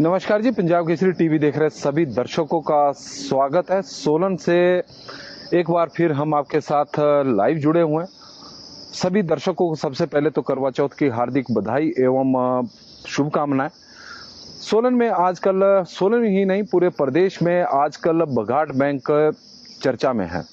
नमस्कार जी, पंजाब केसरी टीवी देख रहे सभी दर्शकों का स्वागत है। सोलन से एक बार फिर हम आपके साथ लाइव जुड़े हुए हैं। सभी दर्शकों को सबसे पहले तो करवा चौथ की हार्दिक बधाई एवं शुभकामनाएं। सोलन में आजकल, सोलन ही नहीं पूरे प्रदेश में आजकल बघाट बैंक चर्चा में है।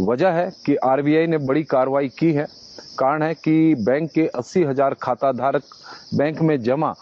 वजह है कि आरबीआई ने बड़ी कार्रवाई की है। कारण है कि बैंक के 80,000 खाता धारक बैंक में जमा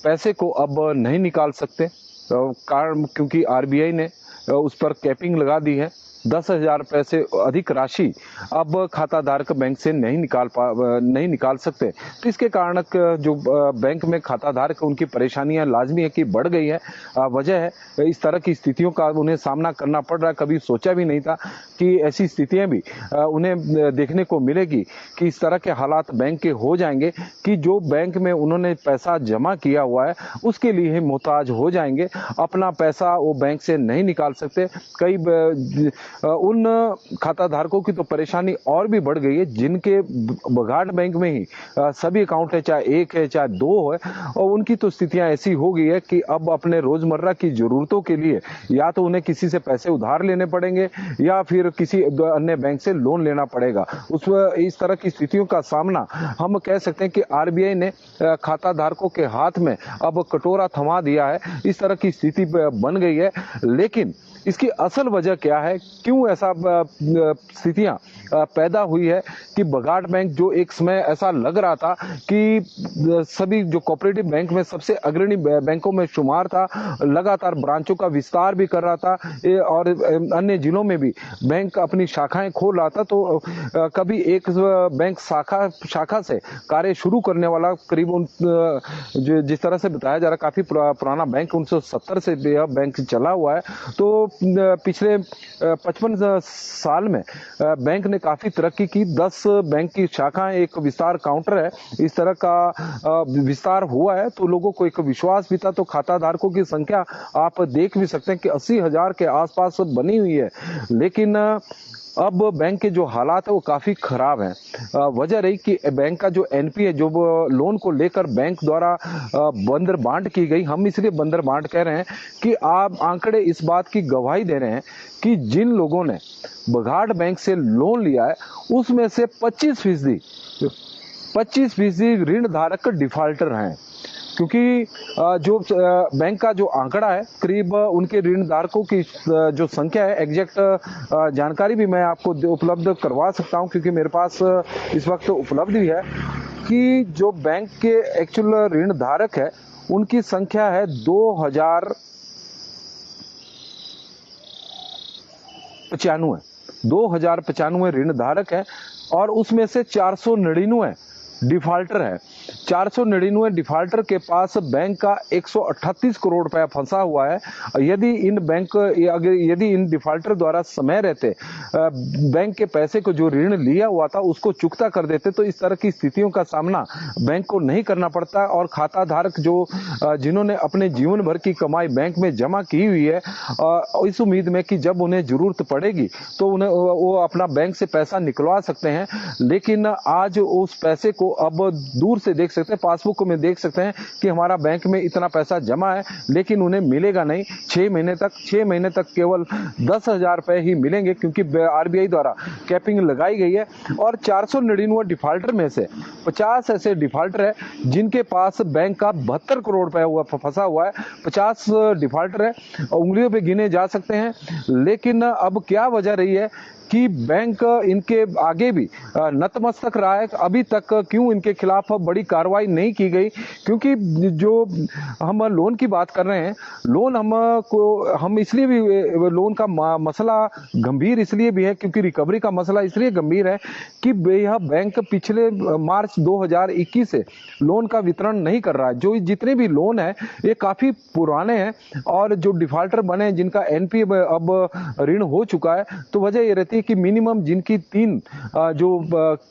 पैसे को अब नहीं निकाल सकते। कारण क्योंकि आरबीआई ने उस पर कैपिंग लगा दी है। 10,000 रुपए से अधिक राशि अब खाता धारक बैंक से नहीं निकाल सकते। तो इसके कारण जो बैंक में खाता धारक उनकी परेशानियां लाजमी है कि बढ़ गई है। वजह है इस तरह की स्थितियों का उन्हें सामना करना पड़ रहा है। कभी सोचा भी नहीं था कि ऐसी स्थितियां भी उन्हें देखने को मिलेगी कि इस तरह के हालात बैंक के हो जाएंगे कि जो बैंक में उन्होंने पैसा जमा किया हुआ है उसके लिए ही मोहताज हो जाएंगे। अपना पैसा वो बैंक से नहीं निकाल सकते। कई उन खाता धारकों की तो परेशानी और भी बढ़ गई है जिनके बघाट बैंक में ही सभी अकाउंट है, चाहे एक है चाहे दो है, और उनकी तो स्थितियां ऐसी हो गई है कि अब अपने रोजमर्रा की जरूरतों के लिए या तो उन्हें किसी से पैसे उधार लेने पड़ेंगे या फिर किसी अन्य बैंक से लोन लेना पड़ेगा। इस तरह की स्थितियों का सामना हम कह सकते हैं कि आरबीआई ने खाता धारकों के हाथ में अब कटोरा थमा दिया है। इस तरह की स्थिति बन गई है। लेकिन इसकी असल वजह क्या है, क्यों ऐसा स्थितियां पैदा हुई है कि बघाट बैंक जो एक समय ऐसा लग रहा था कि सभी जो कोऑपरेटिव बैंक में सबसे अग्रणी बैंकों में शुमार था, लगातार ब्रांचों का विस्तार भी कर रहा था और अन्य जिलों में भी बैंक अपनी शाखाएं खोल रहा था। तो कभी एक बैंक शाखा से कार्य शुरू करने वाला करीब जिस तरह से बताया जा रहा है काफी पुराना बैंक 1970 से यह बैंक चला हुआ है। तो पिछले 55 साल में बैंक ने काफी तरक्की की। 10 बैंक की शाखाएं, एक विस्तार काउंटर है, इस तरह का विस्तार हुआ है। तो लोगों को एक विश्वास भी था। तो खाता धारकों की संख्या आप देख भी सकते हैं कि 80,000 के आसपास बनी हुई है। लेकिन अब बैंक के जो हालात है वो काफी खराब हैं। वजह रही कि बैंक का जो एनपीए, जो लोन को लेकर बैंक द्वारा बंदर बांट की गई, हम इसलिए बंदर बांट कह रहे हैं कि आप आंकड़े इस बात की गवाही दे रहे हैं कि जिन लोगों ने बघाट बैंक से लोन लिया है उसमें से 25% ऋण धारक डिफॉल्टर हैं। क्योंकि जो बैंक का जो आंकड़ा है, करीब उनके ऋण धारकों की जो संख्या है, एग्जैक्ट जानकारी भी मैं आपको उपलब्ध करवा सकता हूं क्योंकि मेरे पास इस वक्त उपलब्ध भी है कि जो बैंक के एक्चुअल ऋण धारक है उनकी संख्या है 2095 ऋण धारक है और उसमें से 499 डिफॉल्टर है। 499 डिफॉल्टर के पास बैंक का 138 करोड़ रुपया फंसा हुआ है। यदि इन डिफॉल्टर द्वारा समय रहते बैंक के पैसे को, जो ऋण लिया हुआ था, उसको चुकता कर देते तो इस तरह की स्थितियों का सामना बैंक को नहीं करना पड़ता। और खाता धारक जिन्होंने अपने जीवन भर की कमाई बैंक में जमा की हुई है, इस उम्मीद में कि जब उन्हें जरूरत पड़ेगी तो उन्हें वो अपना बैंक से पैसा निकलवा सकते हैं। लेकिन आज उस पैसे को अब दूर से देख सकते हैं, पासबुक में देख सकते हैं कि हमारा बैंक में इतना पैसा जमा है, लेकिन उन्हें मिलेगा नहीं 6 महीने तक केवल 10,000 रुपए ही मिलेंगे क्योंकि आरबीआई द्वारा कैपिंग लगाई गई है। और 499 डिफॉल्टर में से 50 ऐसे डिफॉल्टर है जिनके पास बैंक का 72 करोड़ रुपए फंसा हुआ है। 50 डिफॉल्टर है, उंगलियों पे गिने जा सकते हैं। लेकिन अब क्या वजह रही है कि बैंक इनके आगे भी नतमस्तक रहा है। अभी तक क्यों इनके खिलाफ बड़ी कार्रवाई नहीं की गई? क्योंकि जो हम लोन की बात कर रहे हैं, लोन हम इसलिए भी, लोन का मसला गंभीर इसलिए भी है क्योंकि रिकवरी का मसला इसलिए गंभीर है कि यह बैंक पिछले मार्च 2021 से लोन का वितरण नहीं कर रहा है। जो जितने भी लोन है ये काफी पुराने हैं और जो डिफॉल्टर बने, जिनका एनपीए अब ऋण हो चुका है, तो वजह ये रहती है देखिए कि मिनिमम जिनकी 3 जो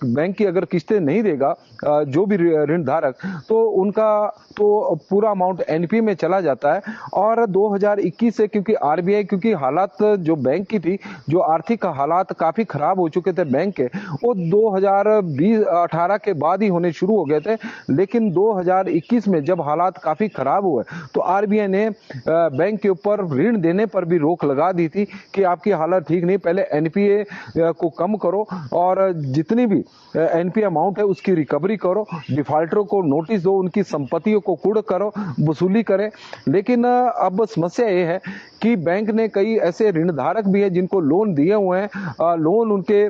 बैंक की अगर किस्तें नहीं देगा जो भी ऋण धारक, तो उनका तो पूरा अमाउंट एनपीए में चला जाता है। और 2021 से क्योंकि आरबीआई, क्योंकि हालात जो बैंक की थी, जो आर्थिक हालात काफी खराब हो चुके थे बैंक के, वो 2018 के बाद ही होने शुरू हो गए थे। लेकिन 2021 में जब हालात काफी खराब हुए तो आरबीआई ने बैंक के ऊपर ऋण देने पर भी रोक लगा दी थी कि आपकी हालत ठीक नहीं, पहले एनपीए को कम करो और जितनी भी एनपीए अमाउंट है उसकी रिकवरी करो, डिफॉल्टरों को नोटिस दो, उनकी संपत्तियों को कुर्क करो, वसूली करें। लेकिन अब समस्या ये है कि बैंक ने कई ऐसे ऋण धारक भी है जिनको लोन दिए हुए हैं, लोन उनके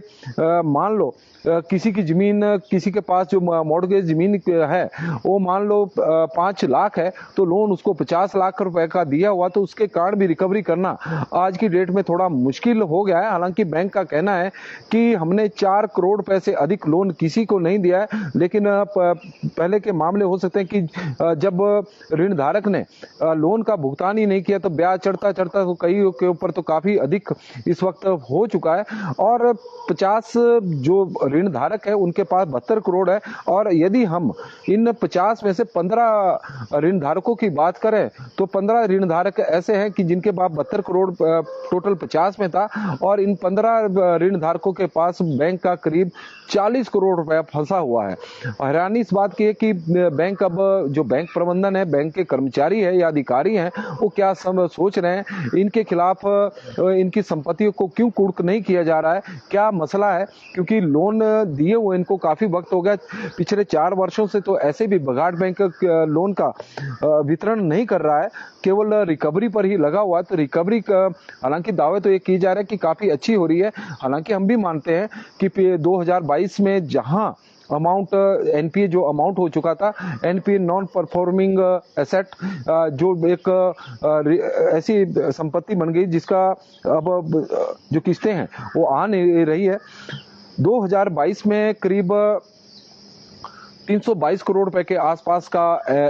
मान लो किसी की जमीन, किसी के पास जो मॉर्गेज जमीन है वो मान लो 5 लाख है, तो लोन उसको 50 लाख रुपए का दिया हुआ, तो उसके कारण भी रिकवरी करना आज की डेट में थोड़ा मुश्किल हो गया है। हालांकि बैंक का कहना है कि हमने 4 करोड़ रुपए से अधिक लोन किसी को नहीं दिया है, लेकिन पहले के मामले हो सकते हैं कि जब ऋण धारक ने लोन का भुगतान ही नहीं किया तो ब्याज चढ़ता चढ़ता तो कई के ऊपर तो काफी अधिक इस वक्त हो चुका है। और 50 जो ऋण धारक है उनके पास 72 करोड़ है, और यदि हम इन 50 में से 15 ऋण धारकों की बात करें तो 15 ऋण धारक ऐसे हैं कि जिनके पास 72 करोड़ टोटल 50 में था, और इन 15 ऋण धारकों के पास बैंक का करीब 40 करोड़ रुपया फंसा हुआ है। हैरानी इस बात की है कि बैंक, अब जो बैंक प्रबंधन है, बैंक के कर्मचारी है या अधिकारी हैं, वो क्या सोच रहे हैं, इनके खिलाफ इनकी संपत्तियों को क्यों कुर्क नहीं किया जा रहा है, क्या मसला है? क्योंकि लोन दिए हुए इनको काफी वक्त हो गया, पिछले 4 वर्षों से तो ऐसे भी बघाट बैंक लोन का वितरण नहीं कर रहा है, केवल रिकवरी पर ही लगा हुआ है। तो रिकवरी का हालांकि दावे तो ये की जा रहा है कि काफी अच्छी हो रही है। हालांकि हम भी मानते हैं कि 2022 में जहां अमाउंट एनपीए जो अमाउंट हो चुका था, एनपीए नॉन परफॉर्मिंग एसेट, जो एक ऐसी संपत्ति बन गई जिसका अब जो किस्तें हैं वो आ नहीं रही है। 2022 में करीब 322 करोड़ रुपए के आसपास का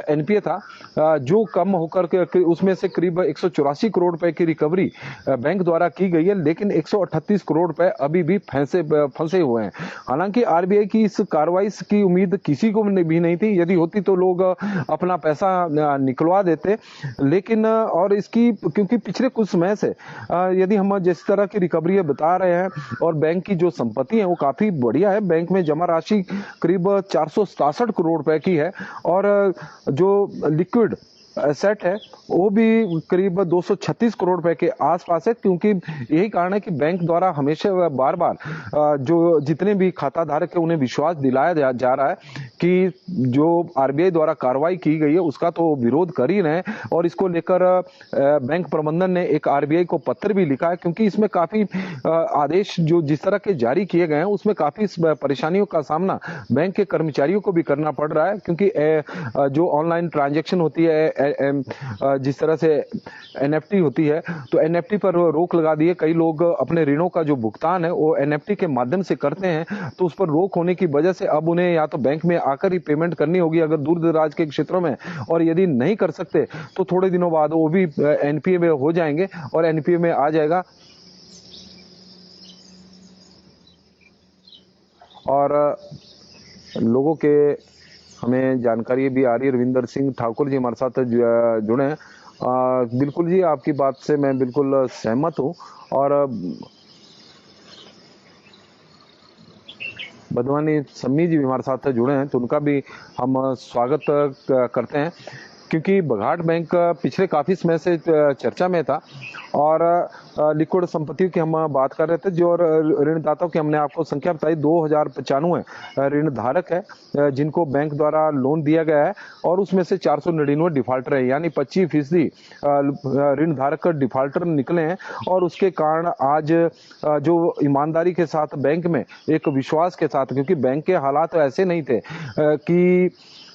एनपीए था, जो कम होकर के उसमें से करीब 184 करोड़ रुपए की रिकवरी बैंक द्वारा की गई है, लेकिन 138 करोड़ रुपए अभी भी फंसे हुए हैं। हालांकि आरबीआई की इस कार्रवाई की उम्मीद किसी को भी नहीं थी, यदि होती तो लोग अपना पैसा निकलवा देते। लेकिन और इसकी क्योंकि पिछले कुछ समय से यदि हम जिस तरह की रिकवरी बता रहे हैं, और बैंक की जो संपत्ति है वो काफी बढ़िया है, बैंक में जमा राशि करीब 467 करोड़ रुपए की है, और जो लिक्विड एसेट है वो भी करीब 236 करोड़ रुपए के आसपास है। क्योंकि यही कारण है कि बैंक द्वारा हमेशा बार बार जो जितने भी खाता धारक है उन्हें विश्वास दिलाया जा रहा है कि जो आरबीआई द्वारा कार्रवाई की गई है उसका तो विरोध कर ही रहे हैं, और इसको लेकर बैंक प्रबंधन ने एक आरबीआई को पत्र भी लिखा है, क्योंकि इसमें काफी आदेश जो जिस तरह के जारी किए गए हैं उसमें काफी परेशानियों का सामना बैंक के कर्मचारियों को भी करना पड़ रहा है। क्योंकि जो ऑनलाइन ट्रांजैक्शन होती है, जिस तरह से एनएफटी होती है, तो एनएफटी पर रोक लगा दी है। कई लोग अपने ऋणों का जो भुगतान है वो एनएफटी के माध्यम से करते हैं, तो उस पर रोक होने की वजह से अब उन्हें या तो बैंक में आकर ही पेमेंट करनी होगी अगर दूर दराज के क्षेत्रों में, और यदि नहीं कर सकते तो थोड़े दिनों बाद वो भी एनपीए में हो जाएंगे और एनपीए में आ जाएगा। और लोगों के हमें जानकारी भी आ रही है, रविंदर सिंह ठाकुर जी हमारे साथ जुड़े हैं। बिल्कुल जी, आपकी बात से मैं बिल्कुल सहमत हूँ। और बदवानी सम्मी जी भी हमारे साथ जुड़े हैं, तो उनका भी हम स्वागत करते हैं, क्योंकि बघाट बैंक पिछले काफी समय से चर्चा में था। और लिक्विड संपत्तियों की हम बात कर रहे थे, जो ऋणदाताओं की हमने आपको संख्या बताई 2095 ऋण धारक है जिनको बैंक द्वारा लोन दिया गया है, और उसमें से 499 डिफॉल्टर है, यानी 25% ऋण धारक डिफॉल्टर निकले हैं। और उसके कारण आज जो ईमानदारी के साथ बैंक में एक विश्वास के साथ, क्योंकि बैंक के हालात ऐसे नहीं थे कि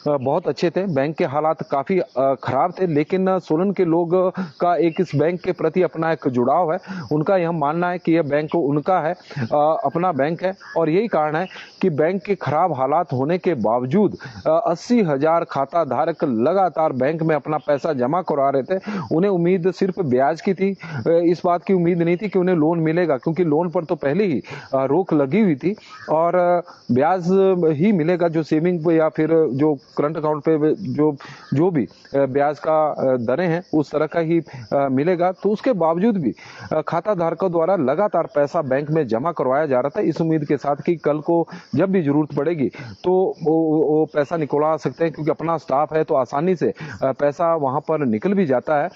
बहुत अच्छे थे, बैंक के हालात काफ़ी खराब थे, लेकिन सोलन के लोग का एक इस बैंक के प्रति अपना एक जुड़ाव है। उनका यह मानना है कि यह बैंक उनका है, अपना बैंक है, और यही कारण है कि बैंक के खराब हालात होने के बावजूद 80,000 खाता धारक लगातार बैंक में अपना पैसा जमा करवा रहे थे। उन्हें उम्मीद सिर्फ ब्याज की थी, इस बात की उम्मीद नहीं थी कि उन्हें लोन मिलेगा, क्योंकि लोन पर तो पहले ही रोक लगी हुई थी और ब्याज ही मिलेगा, जो सेविंग पे या फिर जो करंट अकाउंट पे जो भी ब्याज का दरें हैं उस तरह का ही मिलेगा। तो उसके बावजूद भी खाता धारकों द्वारा लगातार पैसा बैंक में जमा करवाया जा रहा था, इस उम्मीद के साथ कि कल को जब भी जरूरत पड़ेगी तो वो पैसा निकलवा सकते हैं, क्योंकि अपना स्टाफ है तो आसानी से पैसा वहां पर निकल भी जाता है।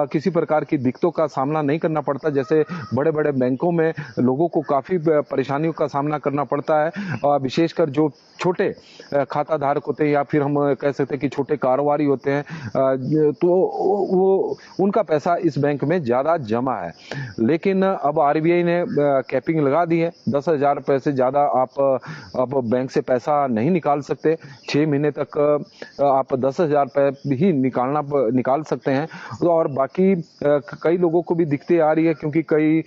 किसी प्रकार की दिक्कतों का सामना नहीं करना पड़ता, जैसे बड़े बड़े बैंकों में लोगों को काफ़ी परेशानियों का सामना करना पड़ता है, विशेषकर जो छोटे खाता धारक होते हैं या फिर हम कह सकते हैं कि छोटे कारोबारी होते हैं, तो वो उनका पैसा इस बैंक में ज़्यादा जमा है। लेकिन अब आरबीआई ने कैपिंग लगा दी है, 10,000 रुपये से ज़्यादा आप अब बैंक से पैसा नहीं निकाल सकते। 6 महीने तक आप 10,000 रुपये ही निकाल सकते हैं। और बाकी कई लोगों को भी दिक्कतें आ रही है, क्योंकि कई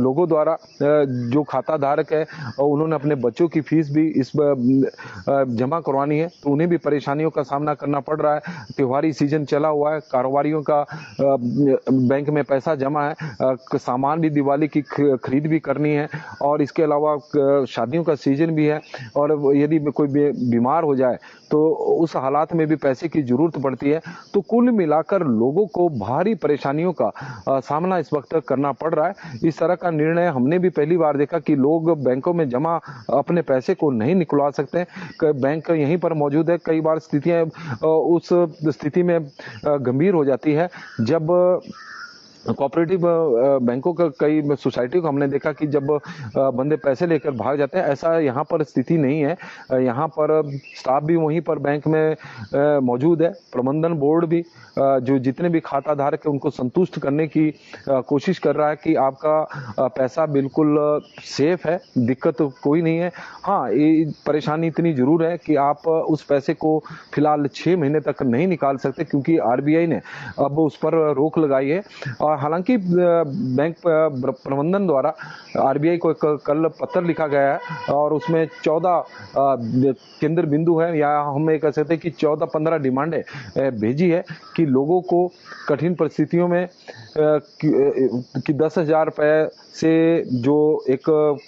लोगों द्वारा जो खाता धारक है उन्होंने अपने बच्चों की फीस भी इस जमा करवानी है, तो उन्हें भी परेशानियों का सामना करना पड़ रहा है। त्योहारी सीजन चला हुआ है, कारोबारियों का बैंक में पैसा जमा है, सामान भी दिवाली की खरीद भी करनी है, और इसके अलावा शादियों का सीजन भी है, और यदि कोई बीमार हो जाए तो उस हालात में भी पैसे की जरूरत पड़ती है। तो कुल मिलाकर लोगों को भारी परेशानियों का सामना इस वक्त करना पड़ रहा है। इस तरह का निर्णय हमने भी पहली बार देखा कि लोग बैंकों में जमा अपने पैसे को नहीं निकलवा सकते, बैंक यहीं पर मौजूद है। कई बार स्थितियां उस स्थिति में गंभीर हो जाती है जब कोऑपरेटिव बैंकों का कई सोसाइटियों को हमने देखा कि जब बंदे पैसे लेकर भाग जाते हैं, ऐसा यहाँ पर स्थिति नहीं है। यहाँ पर स्टाफ भी वहीं पर बैंक में मौजूद है, प्रबंधन बोर्ड भी जो जितने भी खाता धारक है उनको संतुष्ट करने की कोशिश कर रहा है कि आपका पैसा बिल्कुल सेफ है, दिक्कत कोई नहीं है। हाँ, ये परेशानी इतनी जरूर है कि आप उस पैसे को फिलहाल 6 महीने तक नहीं निकाल सकते, क्योंकि आरबीआई ने अब उस पर रोक लगाई है। हालांकि बैंक प्रबंधन द्वारा आरबीआई को कल पत्र लिखा गया है और उसमें 14 केंद्र बिंदु है, या हम ये कह सकते हैं कि 14-15 डिमांडें भेजी है कि लोगों को कठिन परिस्थितियों में कि 10,000 रुपये से जो एक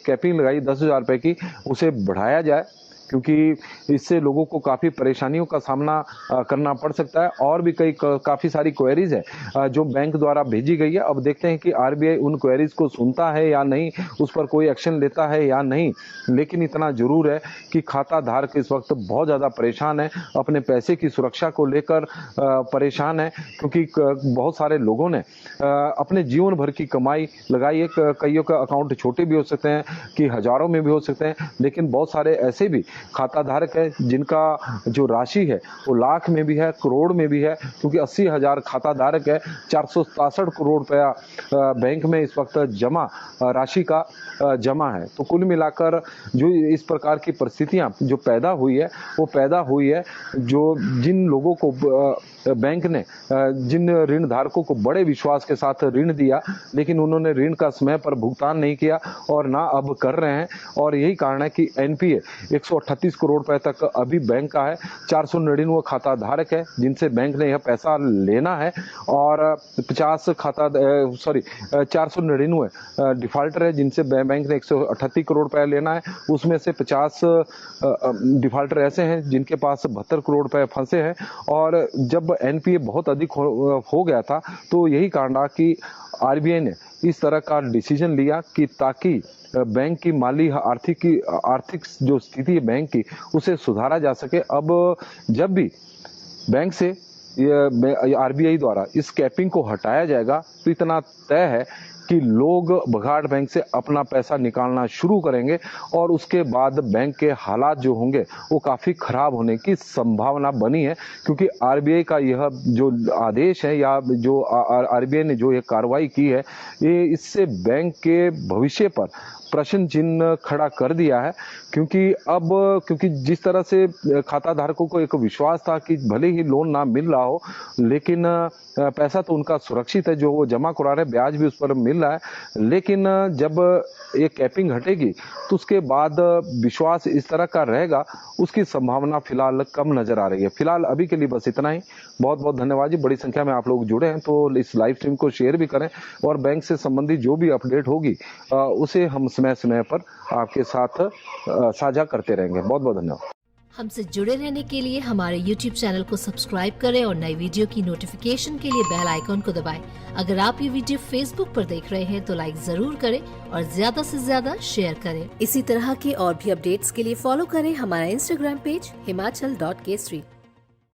कैपिंग लगाई 10,000 रुपये की, उसे बढ़ाया जाए, क्योंकि इससे लोगों को काफ़ी परेशानियों का सामना करना पड़ सकता है। और भी काफ़ी सारी क्वेरीज है जो बैंक द्वारा भेजी गई है। अब देखते हैं कि आरबीआई उन क्वेरीज को सुनता है या नहीं, उस पर कोई एक्शन लेता है या नहीं। लेकिन इतना जरूर है कि खाता धारक इस वक्त बहुत ज़्यादा परेशान है, अपने पैसे की सुरक्षा को लेकर परेशान है, क्योंकि बहुत सारे लोगों ने अपने जीवन भर की कमाई लगाई है। कईयों का अकाउंट छोटे भी हो सकते हैं कि हजारों में भी हो सकते हैं, लेकिन बहुत सारे ऐसे भी खाता धारक है जिनका जो राशि है वो लाख में भी है, करोड़ में भी है, क्योंकि 80,000 खाता धारक है। 467 करोड़ रुपया बैंक में इस वक्त जमा राशि का जमा है। तो कुल मिलाकर जो इस प्रकार की परिस्थितियां जो पैदा हुई है वो पैदा हुई है जो जिन लोगों को बैंक ने जिन ऋण धारकों को बड़े विश्वास के साथ ऋण दिया, लेकिन उन्होंने ऋण का समय पर भुगतान नहीं किया और ना अब कर रहे हैं। और यही कारण है कि एनपीए 138 करोड़ रुपए तक अभी बैंक का है। 499 खाता धारक है जिनसे बैंक ने यह पैसा लेना है, और 499 डिफॉल्टर है जिनसे बैंक ने 138 करोड़ रुपए लेना है। उसमें से 50 डिफॉल्टर ऐसे हैं जिनके पास 72 करोड़ रुपए फंसे हैं। और जब एनपीए बहुत अधिक हो गया था, तो यही कारण रहा कि आरबीआई ने इस तरह का डिसीजन लिया कि ताकि बैंक की माली आर्थिक जो स्थिति है बैंक की, उसे सुधारा जा सके। अब जब भी बैंक से आरबीआई द्वारा इस कैपिंग को हटाया जाएगा, तो इतना तय है कि लोग बघाट बैंक से अपना पैसा निकालना शुरू करेंगे, और उसके बाद बैंक के हालात जो होंगे वो काफ़ी खराब होने की संभावना बनी है। क्योंकि आरबीआई का यह जो आदेश है या जो आरबीआई ने जो ये कार्रवाई की है, ये इससे बैंक के भविष्य पर प्रश्न चिन्ह खड़ा कर दिया है, क्योंकि जिस तरह से खाता धारकों को एक विश्वास था कि भले ही लोन ना मिल रहा हो, लेकिन पैसा तो उनका सुरक्षित है, जो वो जमा करा रहे, ब्याज भी उस पर मिल रहा है। लेकिन जब ये कैपिंग हटेगी तो उसके बाद विश्वास इस तरह का रहेगा, उसकी संभावना फिलहाल कम नजर आ रही है। फिलहाल अभी के लिए बस इतना ही। बहुत बहुत धन्यवाद जी, बड़ी संख्या में आप लोग जुड़े हैं, तो इस लाइव स्ट्रीम को शेयर भी करें और बैंक से संबंधित जो भी अपडेट होगी उसे हम समय समय पर आपके साथ साझा करते रहेंगे। बहुत बहुत धन्यवाद। हमसे जुड़े रहने के लिए हमारे YouTube चैनल को सब्सक्राइब करें और नई वीडियो की नोटिफिकेशन के लिए बेल आइकॉन को दबाएं। अगर आप ये वीडियो Facebook पर देख रहे हैं तो लाइक जरूर करें और ज्यादा से ज्यादा शेयर करें। इसी तरह के और भी अपडेट्स के लिए फॉलो करें हमारा Instagram पेज himachal.kesri।